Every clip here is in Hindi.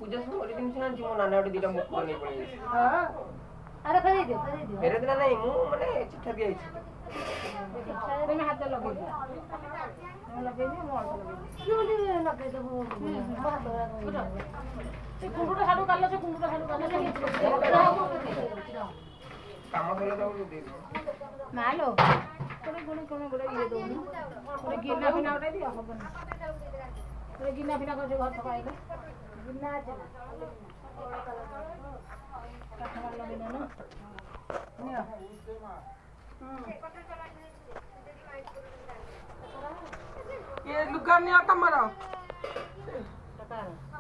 पूजा सब ओरे दिन से जो नाना ओटे दिटा मुकुट नै पड़े हां अरे फेरे दियो फेरे दिना नहीं मु माने चिट्ठा दिया छी तुम्हें हाथ लगे दियो लगे दियो मोर लगे क्यों नहीं लगे दो कुंडुटा साडू काल्ला से कुंडुटा साडू काल्ला काम कले तो दे मालो कोन बड़े ये दो ओरे गिन्ना बिना उठा दियो हबन ओरे गिन्ना बिना को घर पकाइले गिन्ना चला काठमाल लगे ना ये लुगा नहीं आता मरा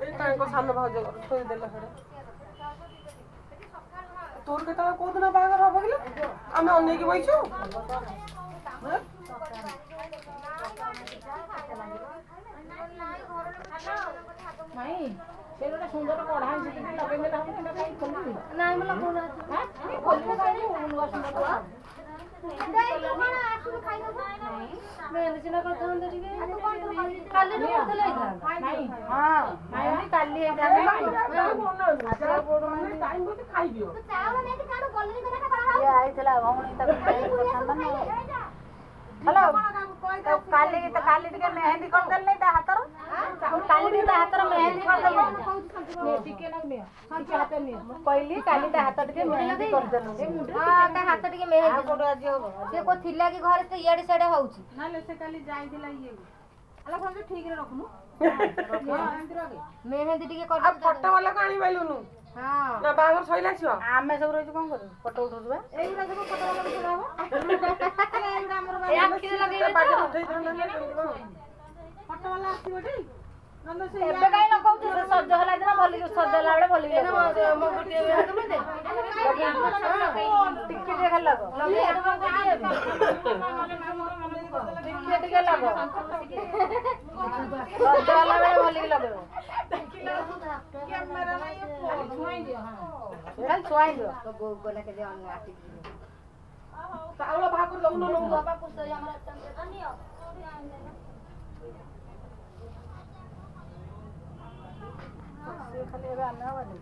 ए टाइम को सामने भाज थोड़ी देला खड़े तोर केता को दिन बागर हो गले आमे अन्ने की बइछु नहीं सेलोटा सुंदर कढ़ा है से लगे में हम ना कहीं खोली नहीं मतलब बोला हां खोली काई उनवा सुंदर कढ़ा दे तू कोन आसु खाइ न नहीं मैं निचना करत हन ठीक है काली न करत ले नहीं हां नहीं काली है अच्छा बोड में टाइम बोते खाइ दियो तो चावल नहीं कि कानो बोलनी करे ना कढ़ा ये आइतला भौणी तक पसंद नहीं हेलो काली के मेहंदी कर देल नहीं ता हातर काली के हातर मेहंदी कर देल नहीं टिके ना में टिके हाथ में कहली काली ता हाथ के मेहंदी कर देल हां ता हाथ के मेहंदी कोड आज हो से को थिला की घर से इयाडे साडे होउची ना ले से काली जाई दिला ये अला फोन ठीक रे रखनु मेहंदी टिके कर अब फोटो वाला काणी बैलुनु हां ना बागर सइला छियो आमे सब रोज कोन करू फोटो उठौबा एइरा सब फोटो वाला उठाबा एइरा हमर बाबा आखिर लगे बागर उठै दन फोटो वाला आसी बटी नंद से एबे काई न कहू से सज होला दिन भली सजला बेले भली मो गुटी हाथ में दे टिके देख लगो लगे टिके टिके लगो सजला बेले भली लगो कैमरा नहीं छुआई दियो हां चल छुआई दियो गो गोला के जे अन्ना आटी तावला भाकुर दउनो नो बाबा पुछ हमरा चंद्र नहीं हो खाली एबे अन्ना वाली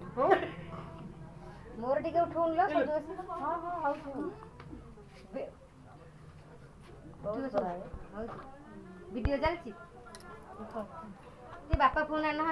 मोर टिके उठौन लो सजो हां हां आउ वीडियो चलछि ते बापा फोन आना